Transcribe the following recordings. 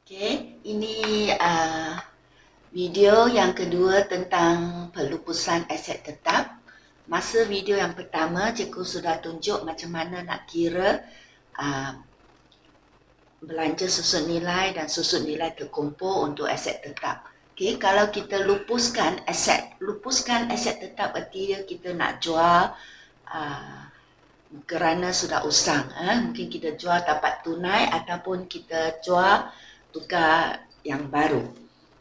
Okey, ini video yang kedua tentang pelupusan aset tetap. Masa video yang pertama, cikgu sudah tunjuk macam mana nak kira belanja susun nilai dan susun nilai terkumpul untuk aset tetap. Okey, kalau kita lupuskan aset tetap artinya kita nak jual kerana sudah usang. Mungkin kita jual dapat tunai ataupun kita jual tukar yang baru.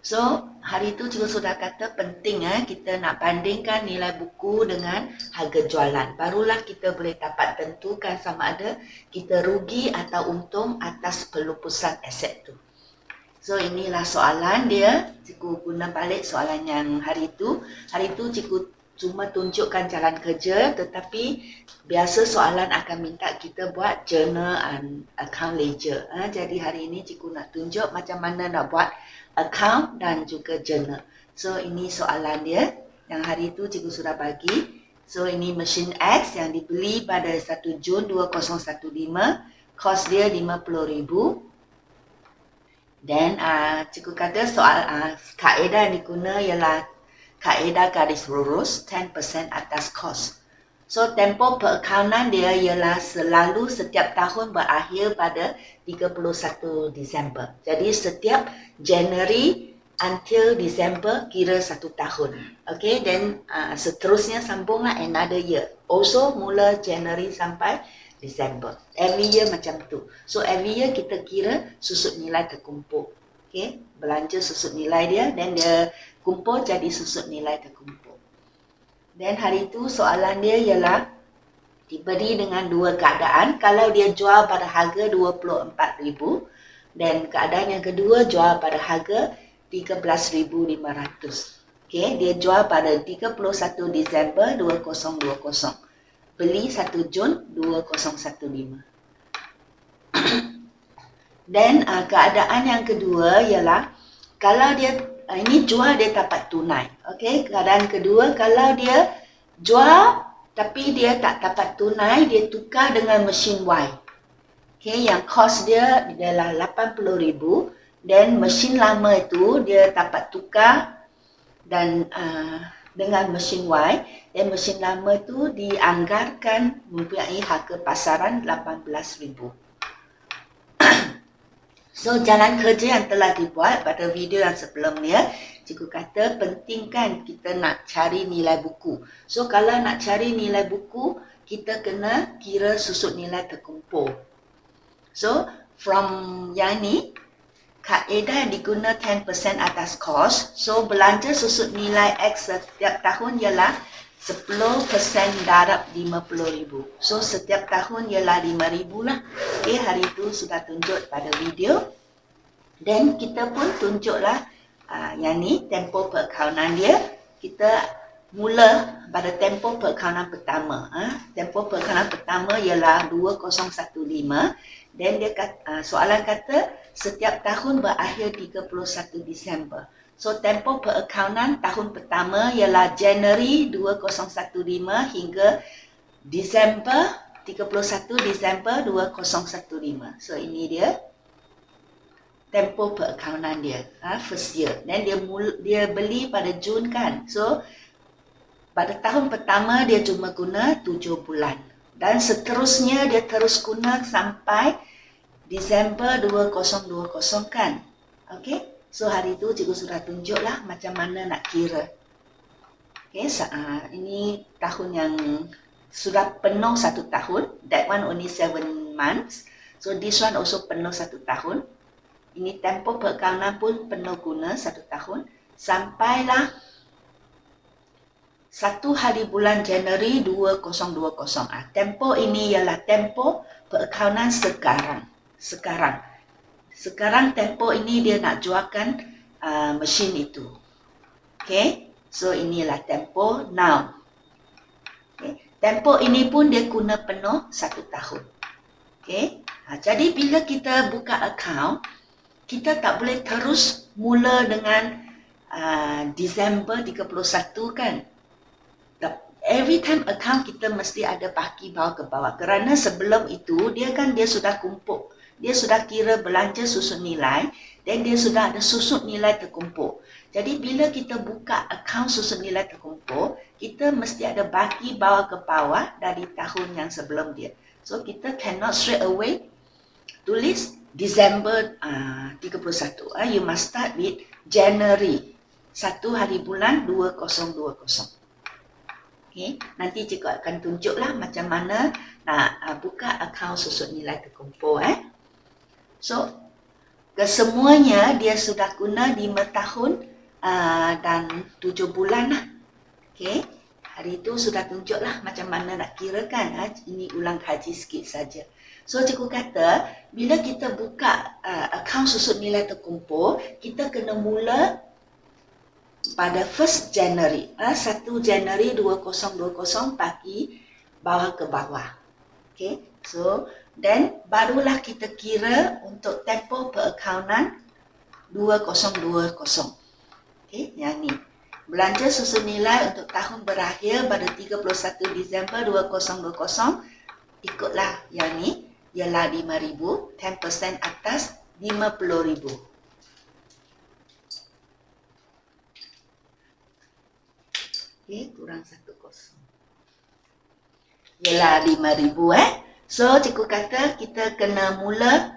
So, hari itu cikgu sudah kata penting kita nak bandingkan nilai buku dengan harga jualan. Barulah kita boleh dapat tentukan sama ada kita rugi atau untung atas pelupusan aset tu. So, inilah soalan dia. Cikgu guna balik soalan yang hari itu. Hari itu cikgu cuma tunjukkan jalan kerja, tetapi biasa soalan akan minta kita buat journal and account ledger. Jadi hari ini cikgu nak tunjuk macam mana nak buat account dan juga journal. So ini soalan dia yang hari itu cikgu sudah bagi. So ini mesin X yang dibeli pada 1 Jun 2015, kos dia RM50,000. Dan cikgu kata soal kaedah yang diguna ialah kaedah garis lurus 10% atas kos. So tempoh perakaunan dia ialah selalu setiap tahun berakhir pada 31 Disember. Jadi setiap January until December kira 1 tahun. Okay, then seterusnya sambunglah another year. Also mula January sampai December. Every year macam tu. So every year kita kira susut nilai terkumpul. Okay, belanja susut nilai dia, then dia kumpul jadi susut nilai terkumpul. Dan hari itu soalan dia ialah diberi dengan dua keadaan. Kalau dia jual pada harga RM24,000 dan keadaan yang kedua jual pada harga RM13,500. Okay, dia jual pada 31 Disember 2020. Beli 1 Jun 2015. Dan keadaan yang kedua ialah kalau dia ini jual dia dapat tunai. Okey, keadaan kedua kalau dia jual tapi dia tak dapat tunai, dia tukar dengan mesin Y. Okey, yang kos dia adalah RM80,000 dan mesin lama itu dia dapat tukar dan dengan mesin Y, dan mesin lama itu dianggarkan mempunyai harga pasaran RM18,000. So, jalan kerja yang telah dibuat pada video yang sebelumnya, cikgu kata pentingkan kita nak cari nilai buku. So, kalau nak cari nilai buku, kita kena kira susut nilai terkumpul. So, from yang ni, kaedah yang diguna 10% atas kos. So, belanja susut nilai X setiap tahun ialah 10% darab RM50,000. So, setiap tahun ialah RM5,000 lah. Okay, hari itu sudah tunjuk pada video. Dan kita pun tunjuklah yang ni, tempoh perakaunan dia. Kita mula pada tempoh perakaunan pertama. Tempoh perakaunan pertama ialah 2015. Dan dia kata, soalan kata setiap tahun berakhir 31 Disember. So, tempoh perakaunan tahun pertama ialah Januari 2015 hingga Disember 31 Disember 2015. So, ini dia tempoh perakaunan dia, first year. Dan dia beli pada Jun kan. So, pada tahun pertama dia cuma guna 7 bulan. Dan seterusnya dia terus guna sampai Disember 2020 kan. Okey. So, hari itu cikgu sudah tunjuklah macam mana nak kira. Okay, ini tahun yang sudah penuh 1 tahun. That one only 7 months. So, this one also penuh 1 tahun. Ini tempoh perakaunan pun penuh guna 1 tahun. Sampailah 1 hari bulan Januari 2020. Tempoh ini ialah tempoh perakaunan sekarang. Sekarang tempoh ini dia nak jualkan mesin itu. Okay. So, inilah tempoh now. Okay. Tempoh ini pun dia guna penuh 1 tahun. Okay. Jadi, bila kita buka account, kita tak boleh terus mula dengan Disember 31 kan. Every time account kita mesti ada baki bawah ke bawah. Kerana sebelum itu, dia sudah kumpul. Dia sudah kira belanja susun nilai dan dia sudah ada susut nilai terkumpul. Jadi bila kita buka akaun susut nilai terkumpul, kita mesti ada baki bawah ke bawah dari tahun yang sebelum dia. So kita cannot straight away tulis December 31. You must start with January 1 hari bulan 2020. Okay. Nanti cikgu akan tunjuklah macam mana nak buka akaun susut nilai terkumpul. So kesemuanya dia sudah guna 5 tahun dan 7 bulan lah. Okay. Hari itu sudah tunjuklah macam mana nak kirakan. Ini ulang kaji sikit saja. So cikgu kata, bila kita buka akaun susut nilai terkumpul, kita kena mula pada 1 January. 1 Januari 2020 bagi bawah ke bawah. Okay. So, dan barulah kita kira untuk tempoh perakaunan 2020. Okay, yang ni. Belanja susun nilai untuk tahun berakhir pada 31 Disember 2020 ikutlah yang ni, ialah 5,000, 10% atas 50,000. Okay, kurang 1,0. Ialah 5,000 So, cikgu kata kita kena mula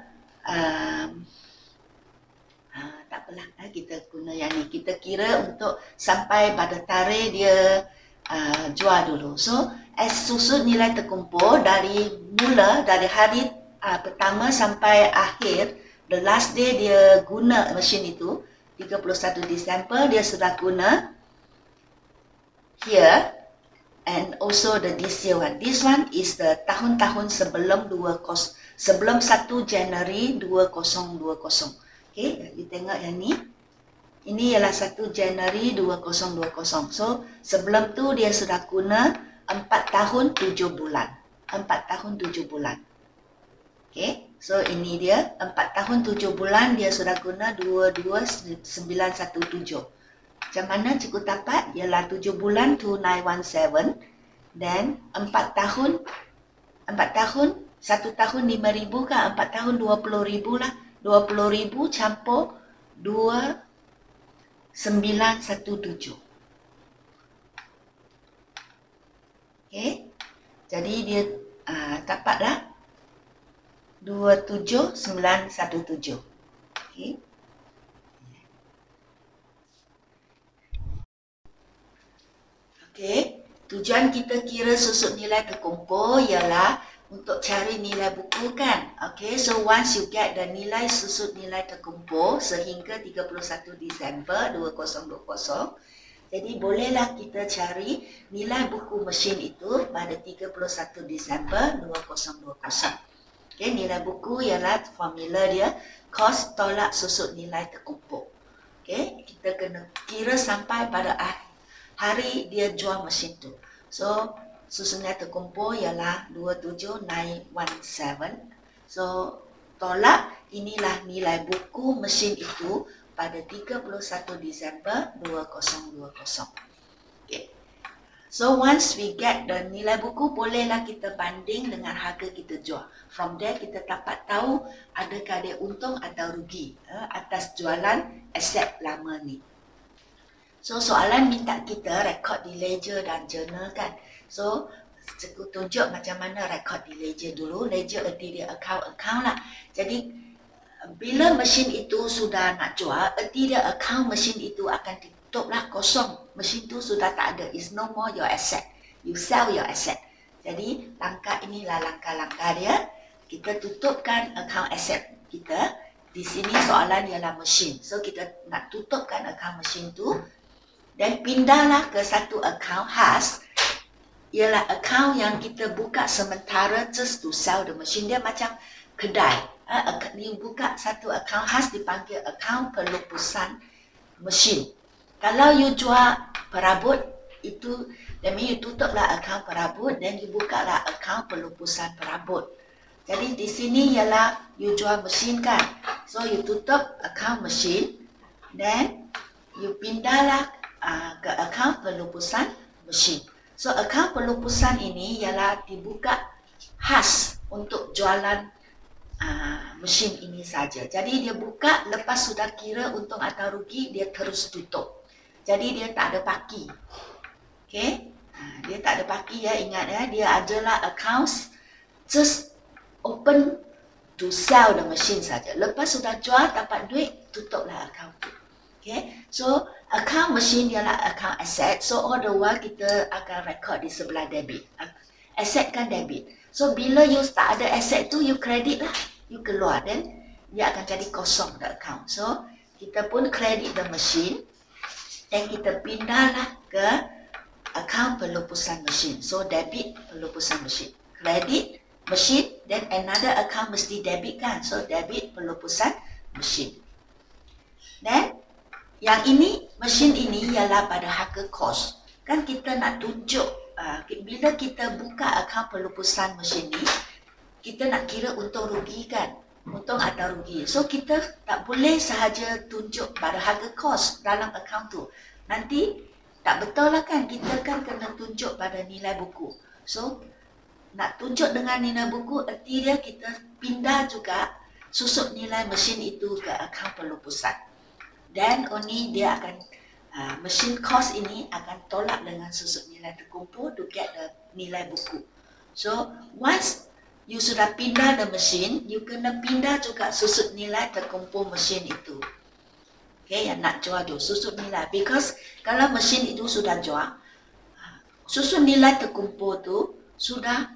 tak apalah, kita guna yang ni. Kita kira untuk sampai pada tarikh dia jual dulu. So, susut nilai terkumpul dari hari pertama sampai akhir, the last day dia guna mesin itu, 31 Disember dia sudah guna here, and also the this year one. This one is the tahun-tahun sebelum 1 Januari 2020. Okay, you tengok yang ni. Ini ialah 1 Januari 2020. So, sebelum tu dia sudah guna 4 tahun 7 bulan. 4 tahun 7 bulan. Okay, so ini dia 4 tahun 7 bulan dia sudah guna 22,917. Macam mana cikgu dapat? Ialah 7 bulan 2917 dan 4 tahun 1 tahun 5,000 kan? 4 tahun 20,000 lah. 20,000 campur 2,917. Okay. Jadi dia dapatlah 27,917. Okay. Okay. Tujuan kita kira susut nilai terkumpul ialah untuk cari nilai buku kan. Okay, so once you get the nilai susut nilai terkumpul sehingga 31 Disember 2020, jadi bolehlah kita cari nilai buku mesin itu pada 31 Disember 2020. Okay, nilai buku ialah formula dia, kos tolak susut nilai terkumpul. Okay, kita kena kira sampai pada hari dia jual mesin tu. So, susut nilai terkumpul ialah 27,917. So, tolak inilah nilai buku mesin itu pada 31 Disember 2020. Okay. So, once we get the nilai buku, bolehlah kita banding dengan harga kita jual. From there, kita dapat tahu adakah dia untung atau rugi atas jualan aset lama ni. So, soalan minta kita rekod di ledger dan journal kan. So, cikgu tunjuk macam mana rekod di ledger dulu. Ledger erti dia account lah. Jadi, bila mesin itu sudah nak jual, erti dia account mesin itu akan tutuplah kosong. Mesin itu sudah tak ada. It's no more your asset. You sell your asset. Jadi, langkah inilah langkah-langkah dia. Kita tutupkan account asset kita. Di sini soalan ialah mesin. So, kita nak tutupkan account mesin tu. Dan pindahlah ke satu account khas. Ialah akaun yang kita buka sementara just to sell the machine. Dia macam kedai. Dia buka satu akaun khas dipanggil akaun pelupusan mesin. Kalau you jual perabot, itu that means you tutuplah akaun perabot dan you buka lah akaun pelupusan perabot. Jadi di sini ialah you jual mesin kan. So you tutup akaun mesin dan you pindahlah ke akaun pelupusan mesin. So, akaun pelupusan ini ialah dibuka khas untuk jualan mesin ini saja. Jadi dia buka, lepas sudah kira untung atau rugi, dia terus tutup. Jadi dia tak ada paki. Okay? Dia tak ada paki ya, ingat ya. Dia adalah accounts just open to sell the machine saja. Lepas sudah jual, dapat duit, tutuplah account tu. Okay? So, account machine ialah account asset. So, all the while kita akan record di sebelah debit. Asset kan debit. So, bila you tak ada asset tu, you credit lah. You keluar, then dia akan jadi kosong the account. So, kita pun credit the machine. Dan kita pindahlah ke account pelupusan mesin. So, debit pelupusan mesin. Credit mesin, then another account mesti debit kan. So, debit pelupusan mesin. Dan yang ini, mesin ini ialah pada harga kos. Kan kita nak tunjuk, bila kita buka account pelupusan mesin ni, kita nak kira untung rugi kan. Untung atau rugi. So, kita tak boleh sahaja tunjuk pada harga kos dalam account tu. Nanti tak betul lah kan, kita kan kena tunjuk pada nilai buku. So, nak tunjuk dengan nilai buku, erti dia kita pindah juga susut nilai mesin itu ke akaun pelupusan. Dan only dia akan, mesin kos ini akan tolak dengan susut nilai terkumpul to get the nilai buku. So, once you sudah pindah the mesin, you kena pindah juga susut nilai terkumpul mesin itu. Okay, yang nak jual tu, susut nilai. Because kalau mesin itu sudah jual, susut nilai terkumpul tu sudah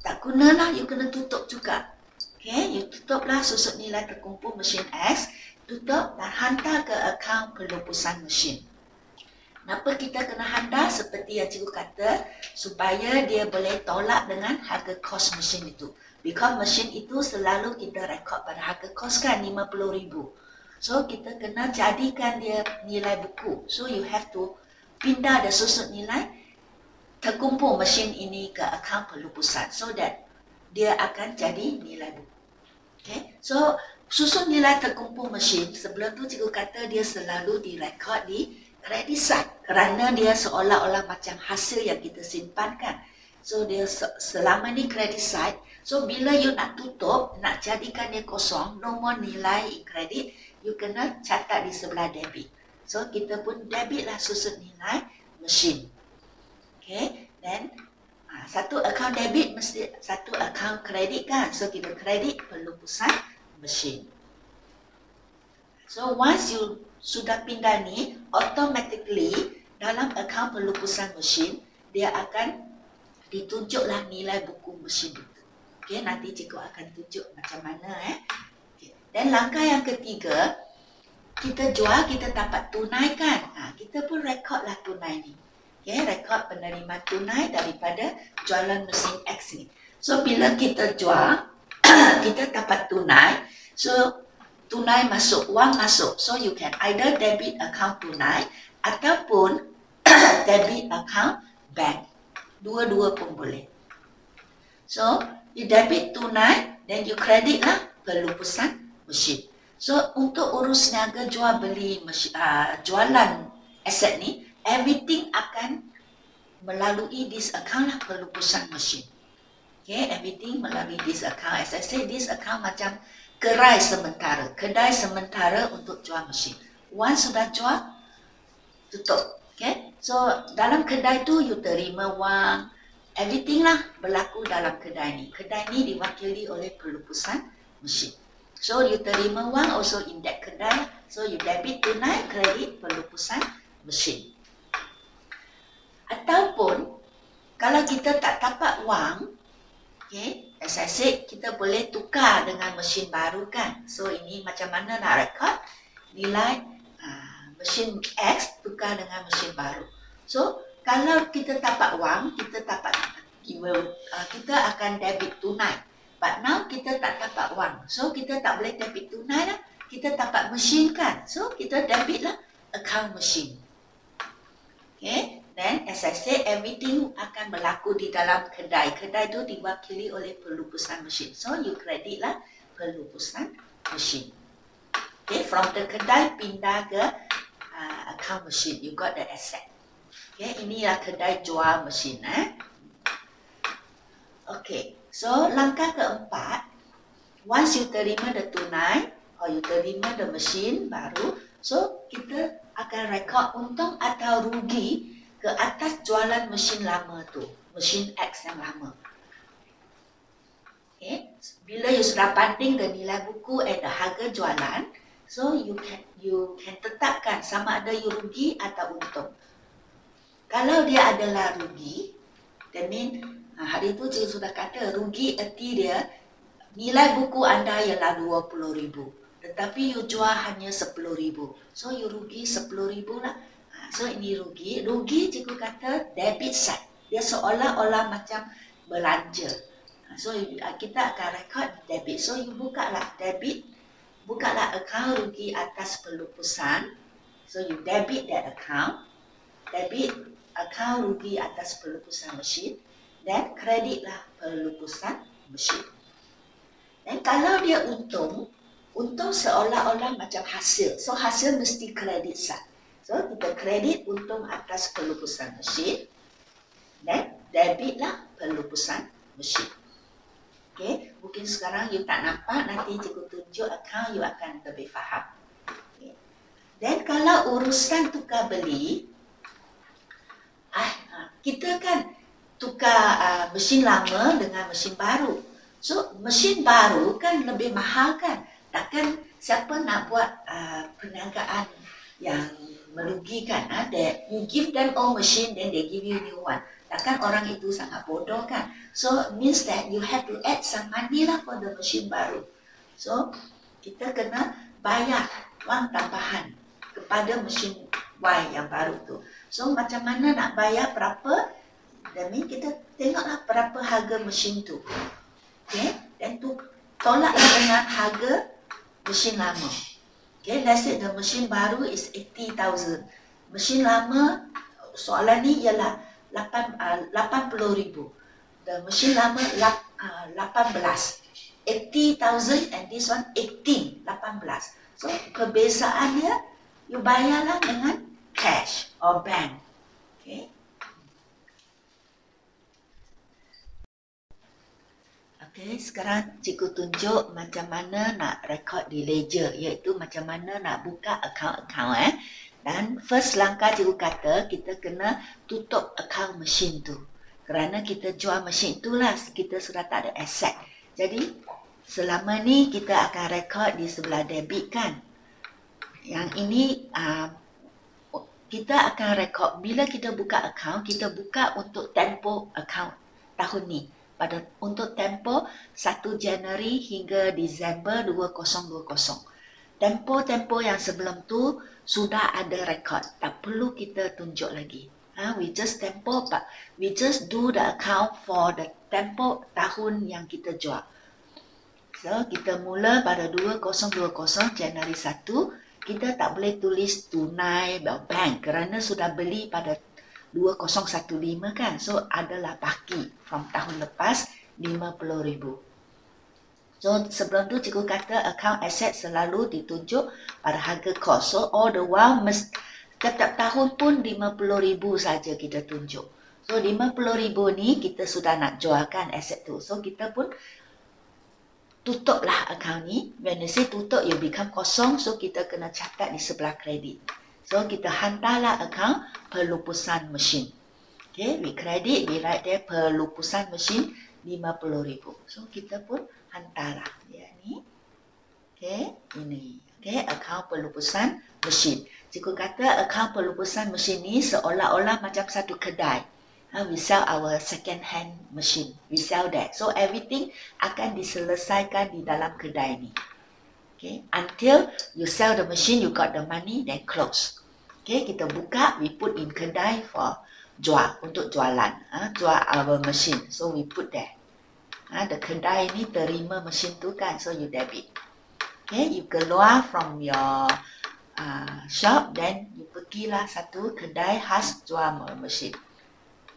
tak gunalah, you kena tutup juga. Okay, you tutuplah susut nilai terkumpul mesin X, tutup dan hantar ke akaun pelupusan mesin. Kenapa kita kena hantar seperti yang cikgu kata, supaya dia boleh tolak dengan harga kos mesin itu. Because mesin itu selalu kita rekod pada harga kos kan, RM50,000. So, kita kena jadikan dia nilai buku. So, you have to pindah the susut nilai terkumpul mesin ini ke akaun pelupusan. So that dia akan jadi nilai buku. Okay? So, susut nilai terkumpul mesin, sebelum tu cikgu kata dia selalu direkod di credit side. Kerana dia seolah-olah macam hasil yang kita simpankan. So, dia selama ni credit side. So, bila you nak tutup, nak jadikan dia kosong, no more nilai kredit, you kena catat di sebelah debit. So, kita pun debit lah susut nilai mesin. Okay, then satu akaun debit mesti satu akaun kredit kan. So, kita kredit pelupusan mesin. So, once you sudah pindah ni, automatically dalam akaun pelupusan mesin, dia akan ditunjuklah nilai buku mesin itu. Okay, nanti cikgu akan tunjuk macam mana Okay. Dan langkah yang ketiga, kita jual, kita dapat tunai kan. Kita pun rekodlah tunai ni. Okay, rekod penerimaan tunai daripada jualan mesin X ni. So, bila kita jual, kita dapat tunai. So, tunai masuk, wang masuk. So, you can either debit account tunai ataupun debit account bank. Dua-dua pun boleh. So, you debit tunai, then you credit lah pelupusan mesin. So, untuk urus niaga jual beli jualan aset ni, everything akan melalui this account lah pelupusan mesin. Okay, everything melalui this account. As I say, this account macam kedai sementara untuk jual mesin. Once sudah jual, tutup. Okay, so dalam kedai tu you terima wang, everything lah berlaku dalam kedai ni. Kedai ni diwakili oleh pelupusan mesin. So, you terima wang also in that kedai. So, you debit tunai, kredit pelupusan mesin. Ataupun, kalau kita tak dapat wang, okay, as I said, kita boleh tukar dengan mesin baru kan. So, ini macam mana nak rekod nilai mesin X tukar dengan mesin baru. So, kalau kita dapat wang, kita akan debit tunai. But now kita tak dapat wang. So, kita tak boleh debit tunai lah. Kita dapat mesin kan. So, kita debit lah account mesin. Okay. Then, as I say, everything akan berlaku di dalam kedai. Kedai tu diwakili oleh pelupusan mesin. So, you credit lah pelupusan mesin. Okay. From the kedai pindah ke account mesin. You got the asset. Okay. Inilah kedai jual mesin. Okay. So, langkah keempat, once you terima the tunai or you terima the mesin baru, so kita akan rekod untung atau rugi ke atas jualan mesin lama tu, mesin X yang lama. Okay. Bila you sudah banding the nilai buku and the harga jualan, so you can tetapkan sama ada you rugi atau untung. Kalau dia adalah rugi, that mean hari itu cikgu sudah kata rugi erti dia nilai buku anda ialah 20,000, tetapi you jual hanya 10,000. So you rugi 10,000 lah. So ini rugi. Rugi cikgu kata debit side. Dia seolah-olah macam belanja. So kita akan rekod debit. So you buka lah debit. Bukalah akaun rugi atas pelupusan. So you debit that account. Debit akaun rugi atas pelupusan mesin. Dan kredit lah pelupusan mesin. Dan kalau dia untung seolah-olah macam hasil. So hasil mesti kredit side. So kita kredit untung atas pelupusan mesin. Dan debit lah pelupusan mesin. Okay, mungkin sekarang you tak nampak, nanti cikgu tunjuk akaun you akan lebih faham. Okay. Dan kalau urusan tukar beli, kita kan tukar mesin lama dengan mesin baru. So mesin baru kan lebih mahal kan? Takkan siapa nak buat perniagaan yang merugikan? That you give them old machine, then they give you new one. Takkan orang itu sangat bodoh kan? So means that you have to add some money lah for the machine baru. So kita kena bayar wang tambahan kepada mesin Y yang baru tu. So macam mana nak bayar berapa? Dan kita tengoklah berapa harga mesin tu. Okay? Dan tu tolaklah dengan harga mesin lama. Okay? Let's say the mesin baru is 80,000. Mesin lama soalan ni ialah 80,000. The mesin lama 18. 80,000 and this one 18. So perbezaan dia you bayarlah dengan cash or bank. Okay. Okay, sekarang cikgu tunjuk macam mana nak rekod di ledger, iaitu macam mana nak buka akaun-akaun. Dan first langkah cikgu kata kita kena tutup akaun mesin tu. Kerana kita jual mesin itulah kita sudah tak ada aset. Jadi selama ni kita akan rekod di sebelah debit kan. Yang ini kita akan rekod bila kita buka akaun, kita buka untuk tempoh akaun tahun ni. Untuk tempoh 1 Januari hingga Disember 2020. Tempoh yang sebelum tu sudah ada rekod, tak perlu kita tunjuk lagi. We just tempoh, but we just do the account for the tempoh tahun yang kita jual. So kita mula pada 2020 Januari 1, kita tak boleh tulis tunai bank kerana sudah beli pada 2015 kan. So adalah baki from tahun lepas 50,000. So sebelum tu cikgu kata account asset selalu ditunjuk pada harga kos. So all the while setiap tahun pun 50,000 saja kita tunjuk. So 50,000 ni kita sudah nak jualkan asset tu. So kita pun tutuplah account ni. When you say tutup, you become kosong. So kita kena catat di sebelah kredit. So kita hantarlah account pelupusan mesin. Okay, we credit, we write there pelupusan mesin 50,000. So kita pun hantarlah dia ni. Okay, ini. Okay, akaun pelupusan mesin. Cikgu kata akaun pelupusan mesin ni seolah-olah macam satu kedai. We sell our second hand machine. We sell that. So everything akan diselesaikan di dalam kedai ni. Okay, until you sell the machine, you got the money, then close. Okay, kita buka, we put in kedai for jual, untuk jualan. Jual our machine. So we put there. The kedai ni terima mesin tu kan, so you debit. Okay, you keluar from your shop, then you pergilah satu kedai khas jual mesin.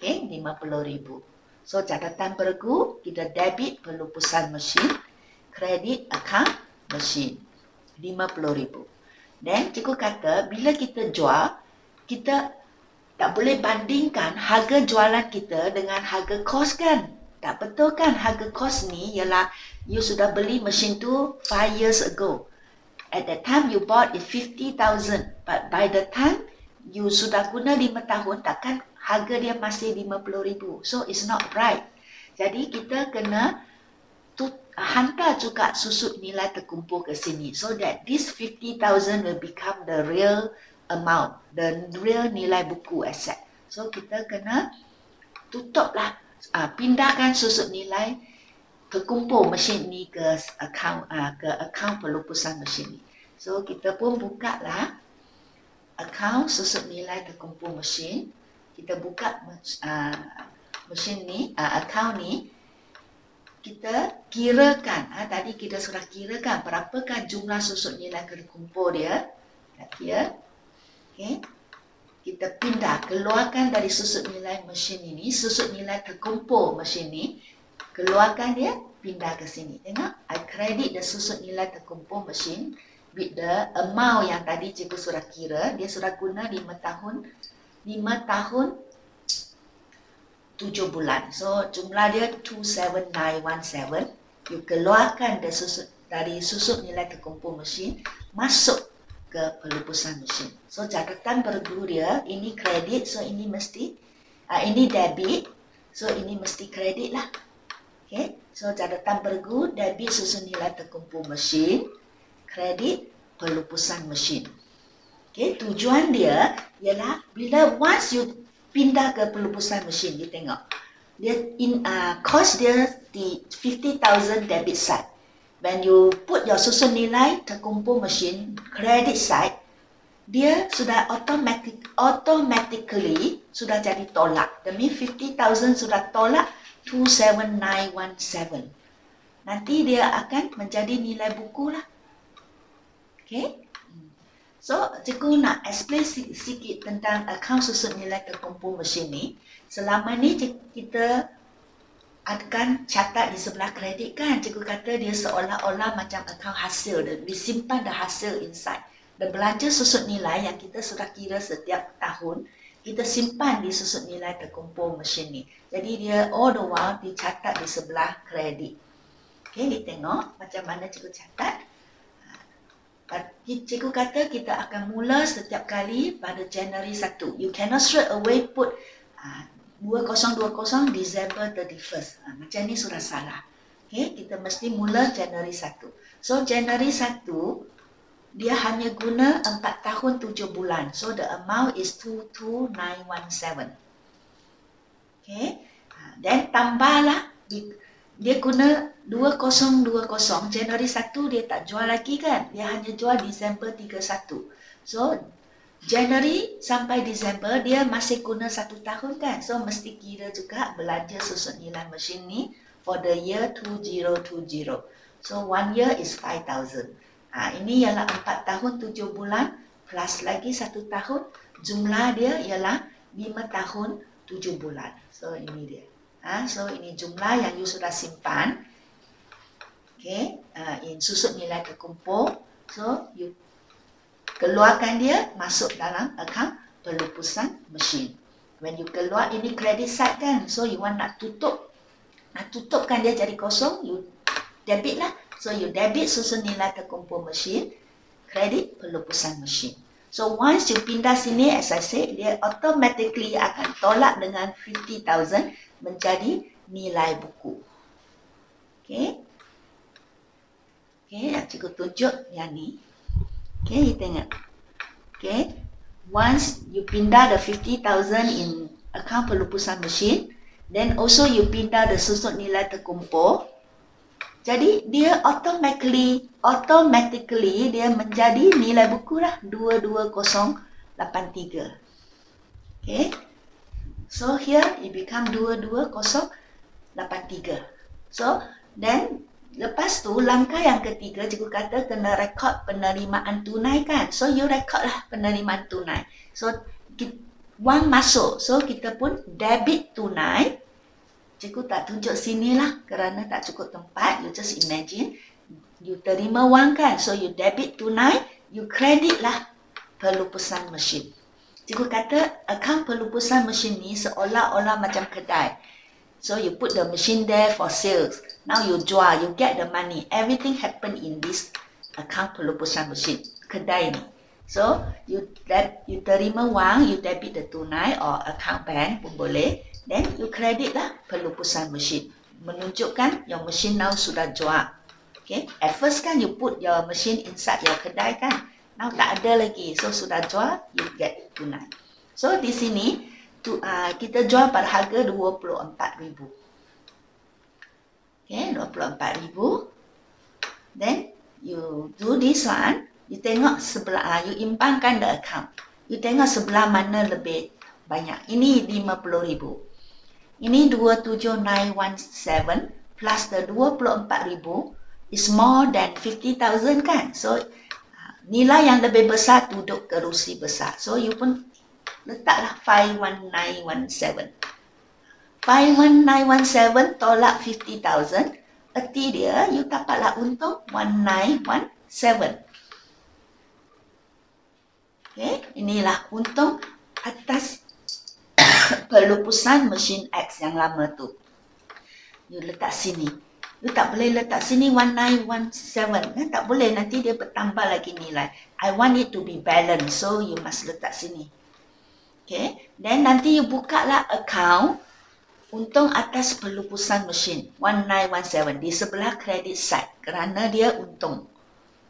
Okay, 50,000. So catatan bergu, kita debit pelupusan mesin, kredit account mesin 50,000. Dan cikgu kata bila kita jual, kita tak boleh bandingkan harga jualan kita dengan harga kos kan. Tak betul kan harga kos ni ialah you sudah beli mesin tu 5 years ago. At that time you bought it 50,000, but by the time you sudah guna 5 tahun, takkan harga dia masih 50,000. So it's not right. Jadi kita kena hantar juga susut nilai terkumpul ke sini, so that this 50,000 will become the real amount, the real nilai buku aset. So kita kena tutuplah, pindahkan susut nilai terkumpul mesin ni ke akaun pelupusan mesin ni. So kita pun buka lah akaun susut nilai terkumpul mesin. Kita buka mesin ni, akaun ni. Kita kirakan, tadi kita sudah kirakan berapakah jumlah susut nilai terkumpul dia. Here. Okay. Kita pindah, keluarkan dari susut nilai mesin ini, susut nilai terkumpul mesin ini, keluarkan dia, pindah ke sini. Tengok, I credit the susut nilai terkumpul mesin with the amount yang tadi cikgu sudah kira. Dia sudah guna 5 tahun 7 bulan. So jumlah dia 27917. You keluarkan dari susut nilai terkumpul mesin, masuk ke pelupusan mesin. So catatan berguru dia, ini kredit, so ini mesti ini debit, so ini mesti kredit lah. Okay, so catatan berguru, debit susut nilai terkumpul mesin, kredit pelupusan mesin. Okay, tujuan dia ialah bila once you pindah ke pelupusan mesin, dia tengok dia cost dia di 50,000 debit side. When you put your susun nilai terkumpul mesin credit side, dia sudah automatically sudah jadi tolak. Demi 50,000 sudah tolak 27917. Nanti dia akan menjadi nilai buku lah. Okay. So, cikgu nak explain sikit tentang akaun susut nilai terkumpul mesin ni. Selama ni kita akan catat di sebelah kredit kan. Cikgu kata dia seolah-olah macam akaun hasil. Disimpan dah hasil inside. Dan belanja susut nilai yang kita sudah kira setiap tahun, kita simpan di susut nilai terkumpul mesin ni. Jadi dia all the while dicatat di sebelah kredit. Okay, kita tengok macam mana cikgu catat. Cikgu kata kita akan mula setiap kali pada Januari 1. You cannot straight away put 2020 December 31st. Macam ni sudah salah. Okay, kita mesti mula Januari 1. So Januari 1 dia hanya guna 4 tahun 7 bulan. So the amount is 22917. Okay, then tambahlah. Dia guna 2020, Januari 1 dia tak jual lagi kan. Dia hanya jual Disember 31. So, Januari sampai Disember dia masih guna 1 tahun kan. So, mesti kira juga belanja susut nilai mesin ni for the year 2020. So, 1 year is 5,000. Ini ialah 4 tahun 7 bulan plus lagi 1 tahun. Jumlah dia ialah 5 tahun 7 bulan. So, ini dia. So ini jumlah yang you sudah simpan. Okay, in susut nilai terkumpul. So you keluarkan dia masuk dalam akaun pelupusan mesin. When you keluar ini credit side kan. So you want nak tutupkan dia jadi kosong, you debit lah. So you debit susut nilai terkumpul mesin, kredit pelupusan mesin. So once you pindah sini, as I said, dia automatically akan tolak dengan 50,000 menjadi nilai buku. Okay. Okay, cikgu tunjuk yang ni. Okay, you tengok. Okay, once you pindah the 50,000 in akaun pelupusan mesin, then also you pindah the susut nilai terkumpul. Jadi dia automatically dia menjadi nilai buku lah 22083. Okay. So here it become 22083. So then lepas tu langkah yang ketiga cikgu kata kena rekod penerimaan tunai kan. So you record lah penerimaan tunai. So wang masuk. So kita pun debit tunai. Cikgu tak tunjuk sini lah kerana tak cukup tempat. You just imagine. You terima wang kan. So you debit tunai. You credit lah pelupusan mesin. Cikgu kata akaun pelupusan mesin ni seolah-olah macam kedai. So you put the machine there for sales. Now you jual, you get the money. Everything happen in this account pelupusan mesin, kedai ni. So you terima wang, you debit the tunai or account bank pun boleh. Then you credit lah pelupusan mesin. Menunjukkan your machine now sudah jual. Okay, at first kan you put your machine inside your kedai kan. Now tak ada lagi, so sudah jual, you get tunai. So di sini kita jual pada harga 24,000. Okay, 24,000. Then you do this one, you tengok sebelah, you imbangkan the account. You tengok sebelah mana lebih banyak. Ini 50,000. Ini 27,917 plus the 24,000 is more than 50,000 kan. So nilai yang lebih besar duduk kerusi besar. So you pun letaklah 51917. 51917 tolak 50,000. Erti dia you dapatlah untung 1917. Okay, inilah untung atas pelupusan mesin X yang lama tu. You letak sini. You tak boleh letak sini 1917. Tak boleh, nanti dia bertambah lagi nilai. I want it to be balanced. So you must letak sini. Okay. Then nanti you buka lah account untung atas pelupusan mesin 1917 di sebelah credit side. Kerana dia untung.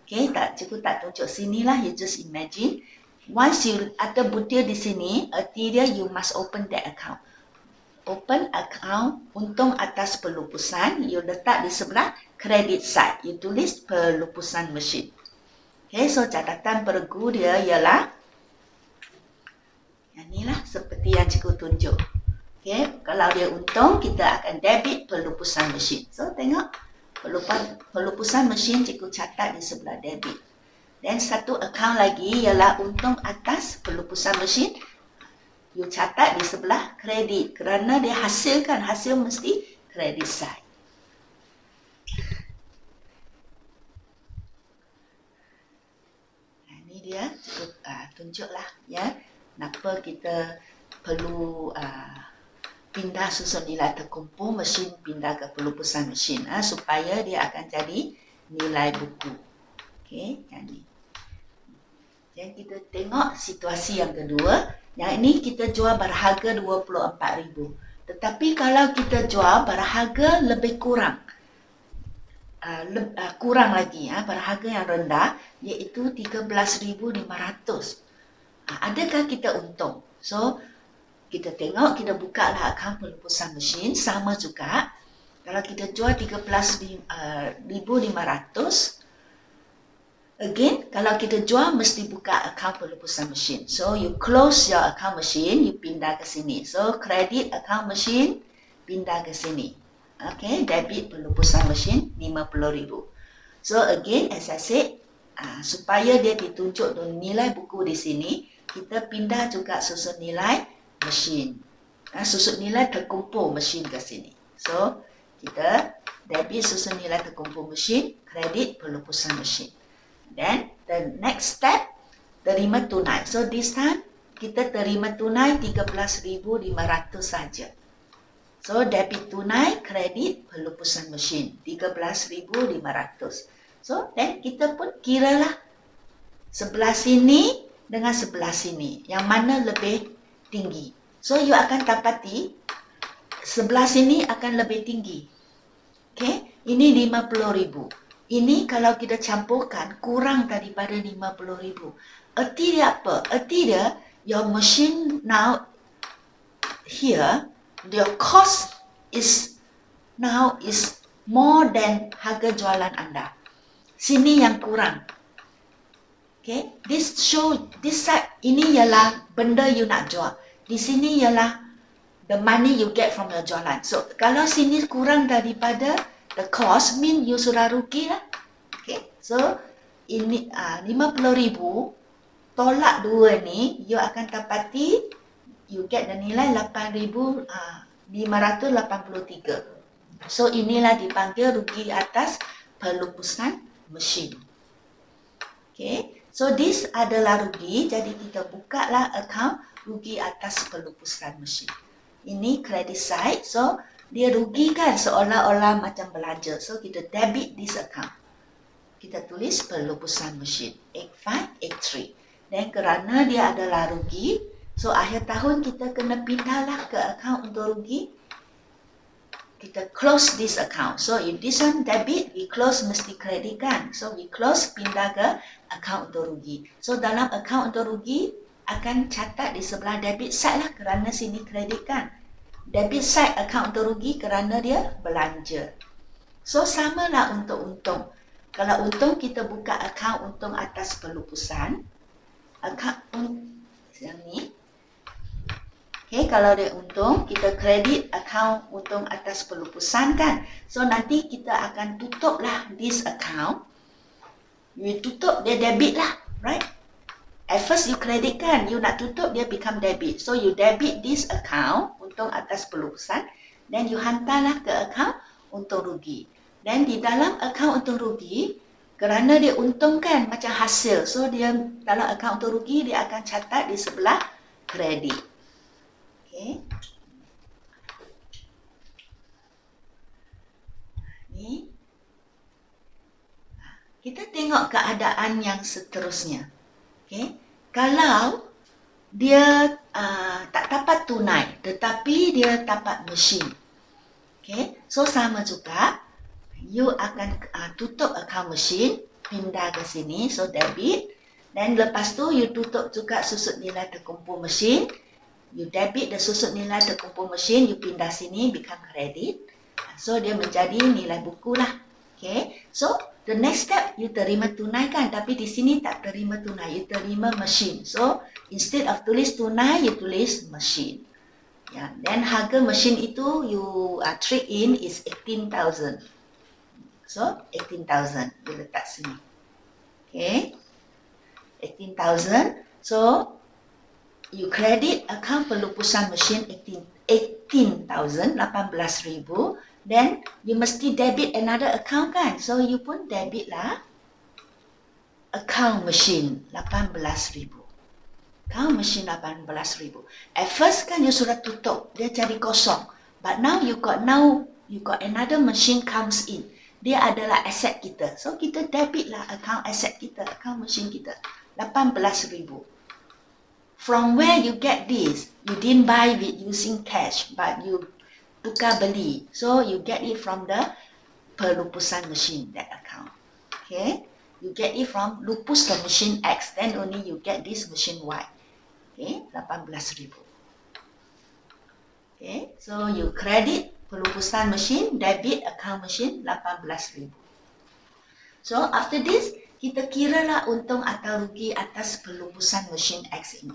Okay. Cikgu tak tunjuk sini lah. You just imagine. Once you ada butir di sini, erti dia you must open that account. Open account untung atas pelupusan, you letak di sebelah credit side. You tulis pelupusan mesin. Okay, so catatan peregu dia ialah yang inilah seperti yang cikgu tunjuk. Okay, kalau dia untung, kita akan debit pelupusan mesin. So tengok pelupusan mesin cikgu catat di sebelah debit. Dan satu account lagi ialah untung atas pelupusan mesin. You catat di sebelah kredit kerana dia hasilkan, hasil mesti kredit side. Ini dia cukup tunjuklah ya kenapa kita perlu pindah susun nilai terkumpul mesin pindah ke pelupusan mesin supaya dia akan jadi nilai buku. Okey, yang ni. Dan kita tengok situasi yang kedua. Yang ini kita jual berharga 24,000. Tetapi kalau kita jual berharga lebih kurang. Kurang lagi, berharga yang rendah, iaitu 13,500. Adakah kita untung? So, kita tengok, kita buka lah akaun pelupusan mesin, sama juga. Kalau kita jual 13,500, again, kalau kita jual, mesti buka akaun pelupusan mesin. So, you close your account machine, you pindah ke sini. So, credit account machine, pindah ke sini. Okay, debit pelupusan mesin, 50,000. So, again, as I said, supaya dia ditunjuk nilai buku di sini, kita pindah juga susun nilai mesin. Susun nilai terkumpul mesin ke sini. So, kita debit susun nilai terkumpul mesin, kredit pelupusan mesin. Then the next step, terima tunai. So this time kita terima tunai 13,500 saja. So debit tunai, kredit pelupusan mesin 13,500. So then kita pun kiralah sebelah sini dengan sebelah sini, yang mana lebih tinggi. So you akan dapati sebelah sini akan lebih tinggi. Okay, ini 50,000. Ini kalau kita campurkan kurang daripada 50,000. Erti dia apa? Erti dia, your machine now here, your cost is now is more than harga jualan anda. Sini yang kurang. Okay, this side ini ialah benda you nak jual. Di sini ialah the money you get from your jualan. So kalau sini kurang daripada the cost, mean you sudah rugi lah. Okay, so ini 50,000 tolak 2 ni, you akan dapati you get the nilai 8,583. So inilah dipanggil rugi atas pelupusan mesin. Okay, so this adalah rugi, jadi kita buka lah account rugi atas pelupusan mesin. Ini credit side, so dia rugi kan, seolah-olah macam belanja. So kita debit this account. Kita tulis pelupusan mesin 8583. Dan kerana dia adalah rugi, so akhir tahun kita kena pindahlah ke account untuk rugi. Kita close this account. So if this one debit, we close mesti credit kan. So we close, pindah ke account untuk rugi. So dalam account untuk rugi akan catat di sebelah debit side lah kerana sini credit kan. Debit side account untuk rugi kerana dia belanja. So samalah untuk untung. Kalau untung kita buka account untung atas pelupusan. Account yang ni. Okay, kalau dia untung, kita kredit account untung atas pelupusan kan. So nanti kita akan tutup lah this account. You tutup, dia debit lah, right? At first you credit kan, you nak tutup, dia become debit. So you debit this account untung atas pelupusan, then you hantarlah ke account untung rugi. Dan di dalam account untung rugi, kerana dia untung kan macam hasil. So dia dalam account untung rugi, dia akan catat di sebelah kredit. Okay. Ni. Kita tengok keadaan yang seterusnya. Okay. Kalau dia tak dapat tunai tetapi dia dapat mesin. Okay. So sama juga, you akan tutup account mesin, pindah ke sini, so debit. Dan lepas tu you tutup juga susut nilai terkumpul mesin. You debit the susut nilai terkumpul mesin, you pindah sini, become credit. So, dia menjadi nilai buku lah. Okay. So, the next step, you terima tunai kan. Tapi di sini tak terima tunai, you terima mesin. So, instead of tulis tunai, you tulis mesin. Yeah. Then, harga mesin itu you trade in is 18,000. So, 18,000. You letak sini. Okay. 18,000. So, you credit account pelupusan mesin 18,000, 18,000. Then you mesti debit another account kan. So you pun debit lah account mesin 18,000. Account mesin 18,000. At first kan you sudah tutup, dia jadi kosong. But now you got another machine comes in. Dia adalah aset kita. So kita debit lah account aset kita, account mesin kita 18,000. From where you get this? You didn't buy it using cash, but you tukar beli. So you get it from the pelupusan machine, that account. Okay, you get it from lupus the machine X, then only you get this machine Y. Okay, 18,000. Okay, so you credit pelupusan machine, debit account machine 18,000. So after this, kita kiralah untung atau rugi atas pelupusan mesin X ini.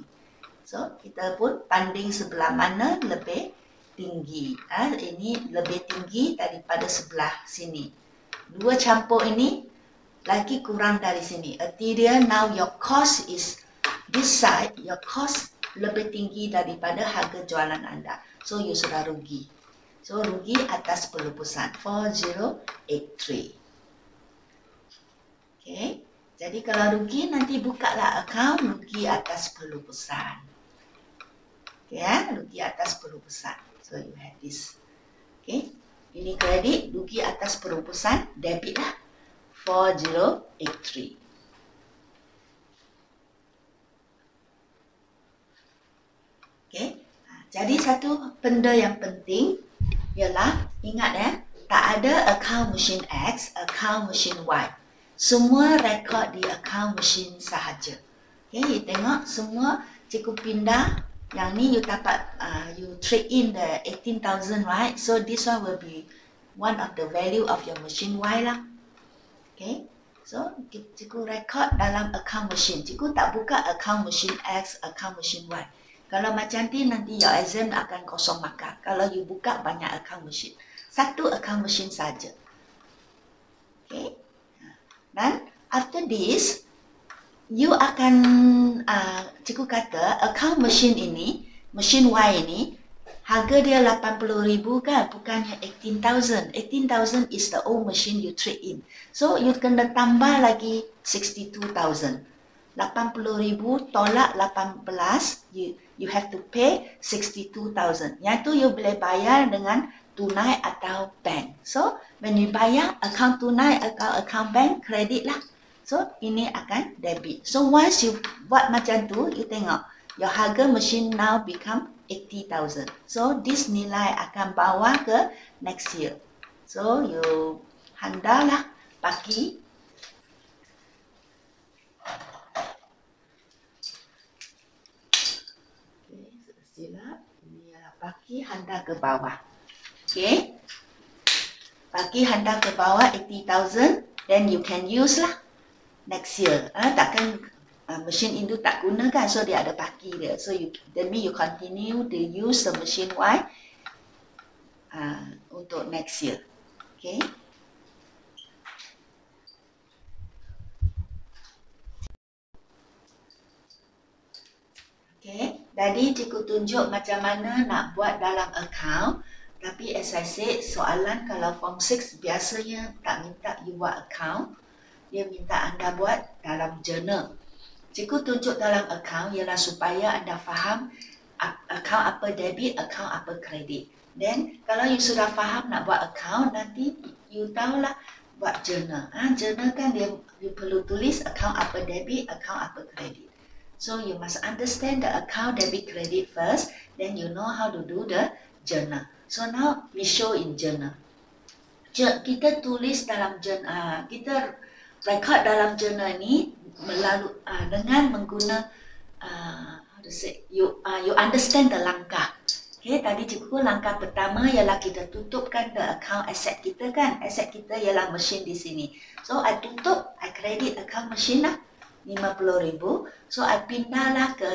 So, kita pun banding sebelah mana lebih tinggi. Ini lebih tinggi daripada sebelah sini. Dua campur ini lagi kurang dari sini. Arti dia, now your cost is this side, your cost lebih tinggi daripada harga jualan anda. So, you sudah rugi. So, rugi atas pelupusan 4083. Okay. Jadi kalau rugi nanti bukalah account rugi atas pelupusan. Ya, rugi atas pelupusan. So you have this. Okay. Ini kredit, rugi atas pelupusan, debit lah 4083. Okay. Jadi satu benda yang penting ialah ingat ya, tak ada account mesin X, account mesin Y. Semua rekod di account mesin sahaja. Okay, you tengok semua cikgu pindah. Yang ni you dapat, you trade in the 18,000, right? So this one will be one of the value of your machine Y lah. Okay, so cikgu rekod dalam account mesin. Cikgu tak buka account mesin X, account mesin Y. Kalau macam ni nanti your exam akan kosong markah. Kalau you buka banyak account mesin. Satu account mesin saja. Okay. Dan after this, you akan, cikgu kata, account mesin ini, mesin Y ini, harga dia 80,000 kan, bukannya 18,000. 18,000 is the old machine you trade in. So, you kena tambah lagi 62,000. 80,000 tolak 18, you have to pay 62,000. Yang tu you boleh bayar dengan tunai atau bank. So, when you bayar account tunai atau account bank, kredit lah. So, ini akan debit. So, once you buat macam tu, you tengok, your harga mesin now become 80,000. So, this nilai akan bawa ke next year. So, you handalah bagi silap, ini adalah bagi hantar ke bawah. Okay, bagi hantar ke bawah 80,000, then you can use lah next year. Takkan mesin itu tak gunakan, so dia ada baki dia. So that means you continue to use the machine Y untuk next year. Okay. Okay, tadi cikgu tunjuk macam mana nak buat dalam account. Tapi as I said, soalan kalau form 6 biasanya tak minta you buat account. Dia minta anda buat dalam journal. Cikgu tunjuk dalam account ialah supaya anda faham account apa debit, account apa kredit. Then kalau you sudah faham nak buat account, nanti you tahulah buat journal. Journal kan dia you perlu tulis account apa debit, account apa kredit. So you must understand the account debit credit first, then you know how to do the journal. So now we show in journal. Kita tulis dalam journal, kita record dalam journal ni melalui dengan mengguna how to say, you understand the langkah. Okay, tadi cikgu langkah pertama ialah kita tutupkan the account asset kita kan. Asset kita ialah mesin di sini. So I tutup, I credit account mesin lah. 50,000. So, I pindahlah ke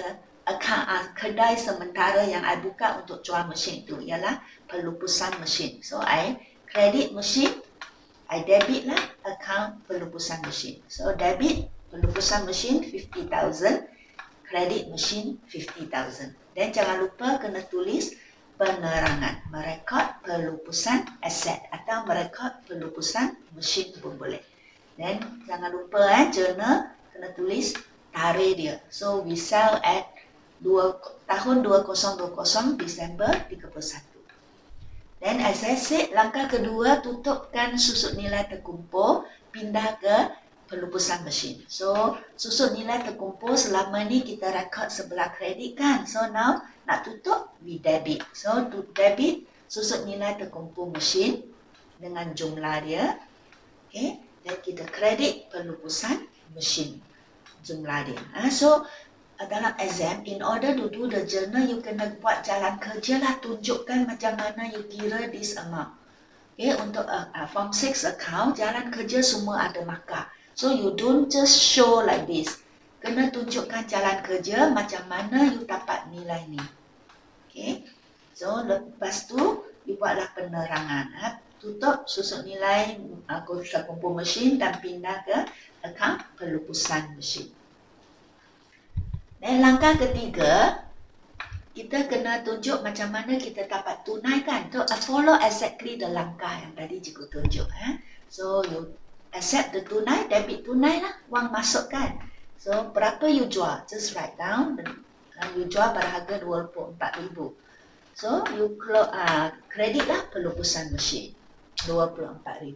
account, kedai sementara yang I buka untuk jual mesin itu. Ialah pelupusan mesin. So, I credit mesin, I debit lah account pelupusan mesin. So, debit pelupusan mesin 50,000, credit mesin 50,000. Dan jangan lupa kena tulis penerangan. Merekod pelupusan aset atau merekod pelupusan mesin pun boleh. Dan jangan lupa journal kena tulis tarikh dia. So, we sell at tahun 2020, Disember 31. Dan as I said, langkah kedua, tutupkan susut nilai terkumpul, pindah ke pelupusan mesin. So, susut nilai terkumpul selama ni kita rekod sebelah kredit kan. So, now nak tutup, we debit. So, to debit susut nilai terkumpul mesin dengan jumlah dia. Okay, dan kita kredit pelupusan mesin jumlah dia. So dalam exam, in order to do the journal, you kena buat jalan kerja lah, tunjukkan macam mana you kira this amount. Okay, untuk form 6 account, jalan kerja semua ada markah. So you don't just show like this. Kena tunjukkan jalan kerja macam mana you dapat nilai ni. Okay, so lepas tu you buatlah penerangan. Tutup susut nilai terkumpul mesin dan pindah ke account pelupusan mesin. Dan langkah ketiga, kita kena tunjuk macam mana kita dapat tunaikan. So, follow exactly the langkah yang tadi cikgu tunjuk. So, you accept the tunai, debit tunai lah, wang masukkan. So, berapa you jual? Just write down. You jual berharga 24,000. So, you credit lah pelupusan mesin 24,000.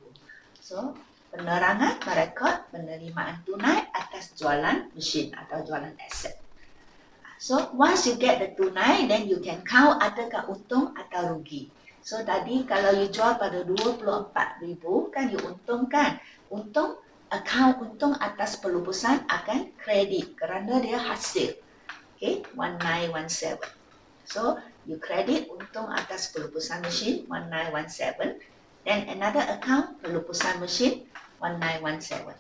So, penerangan merekod penerimaan tunai atas jualan mesin atau jualan aset. So, once you get the tunai, then you can count adakah untung atau rugi. So, tadi kalau you jual pada 24,000, kan you untung kan? Untung, account untung atas pelupusan akan kredit kerana dia hasil. Okay, 1917. So, you credit untung atas pelupusan mesin 1917. Then another account pelupusan mesin 1917.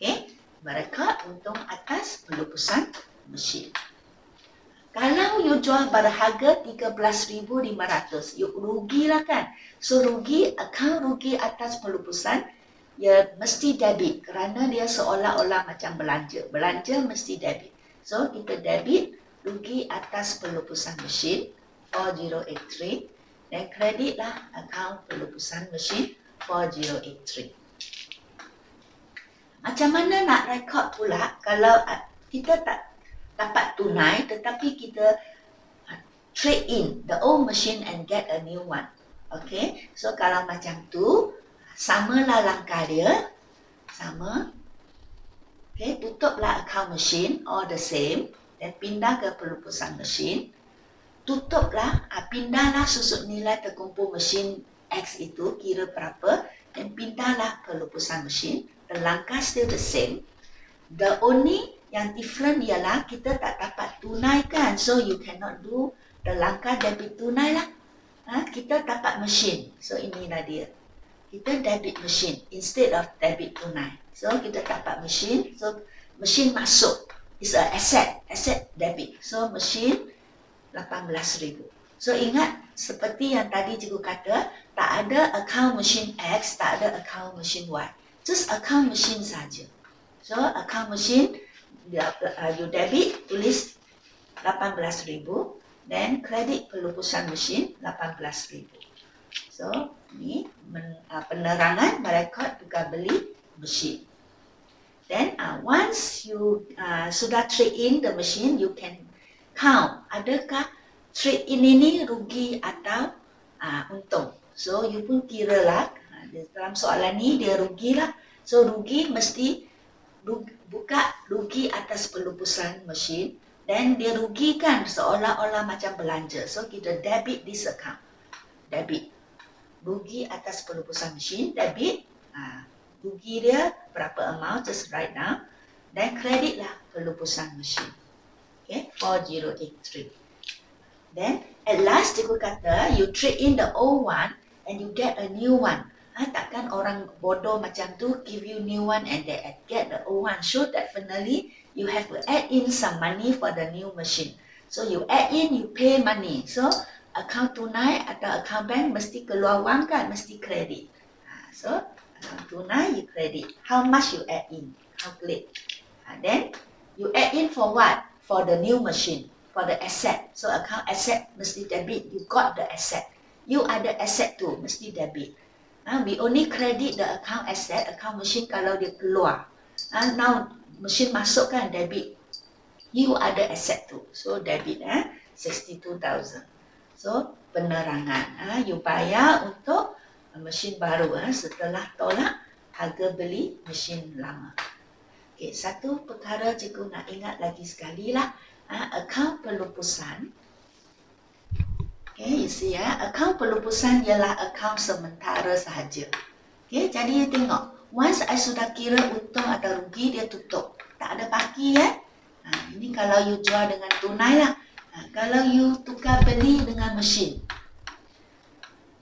Okay, merekod untung atas pelupusan mesin. Kalau you jual berharga 13,500, you rugilah kan? So rugi, account rugi atas pelupusan, ya mesti debit kerana dia seolah-olah macam belanja. Belanja mesti debit. So kita debit rugi atas pelupusan mesin 4083 dan kredit lah account pelupusan mesin 4083. Macam mana nak rekod pula kalau kita tak dapat tunai tetapi kita trade in the old machine and get a new one. Okay, so kalau macam tu, samalah langkah dia. Sama. Okay, tutuplah account machine, all the same. Dan pindah ke pelupusan mesin. Tutuplah, pindahlah susut nilai terkumpul mesin X itu, kira berapa. Dan pindahlah pelupusan mesin. The langkah still the same. The only yang different ialah kita tak dapat tunaikan. So you cannot do the langkah debit tunai lah. Kita dapat mesin. So inilah dia. Kita debit mesin instead of debit tunai. So kita dapat mesin. So mesin masuk. It's a asset debit. So mesin 18,000. So ingat seperti yang tadi cikgu kata, tak ada account mesin X, tak ada account mesin Y. Just account mesin saja. So account mesin you debit, tulis 18,000. Then credit pelupusan mesin 18,000. So ni penerangan merekod tukar beli mesin. Then once you sudah trade in the machine, you can count adakah trade in ini rugi atau untung. So you pun kira lah, dalam soalan ni dia rugi lah. So rugi mesti buka rugi atas pelupusan mesin. Dan dia rugikan seolah-olah macam belanja. So kita debit this account. Debit. Rugi atas pelupusan mesin, debit. Rugi dia berapa amount, just write down. Dan kredit lah pelupusan mesin. Okay, 4083. Then at last cikgu kata, you trade in the old one and you get a new one. Takkan orang bodoh macam tu give you new one and they get the old one. So definitely you have to add in some money for the new machine. So you add in, you pay money. So account tunai atau account bank mesti keluar wang kan, mesti kredit. So account tunai you credit. How much you add in? Calculate. Then you add in for what? For the new machine, for the asset. So account asset mesti debit. You got the asset. You ada asset tu, mesti debit. We only credit the account asset, account machine kalau dia keluar. Now mesin masuk kan, debit. You ada asset tu. So debit 62,000. So penerangan. You bayar untuk mesin baru setelah tolak harga beli mesin lama. Okay, satu perkara cikgu nak ingat lagi sekali lah. Account pelupusan. Okay, you see account pelupusan ialah account sementara sahaja. Okay, jadi you tengok. Once I sudah kira untung atau rugi, dia tutup. Tak ada baki ini kalau you jual dengan tunai lah. Kalau you tukar beli dengan mesin.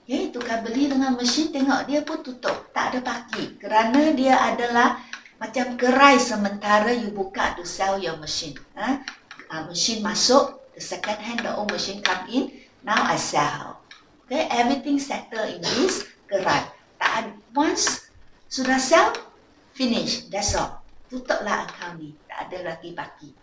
Okay, tukar beli dengan mesin, tengok dia pun tutup. Tak ada baki. Kerana dia adalah macam gerai sementara you buka to sell your machine. Mesin masuk, the second hand, the old machine come in. Now I sell. Okay, everything settle in this gerai. Once sudah sell, finish. That's all. Tutuplah account ni. Tak ada lagi baki.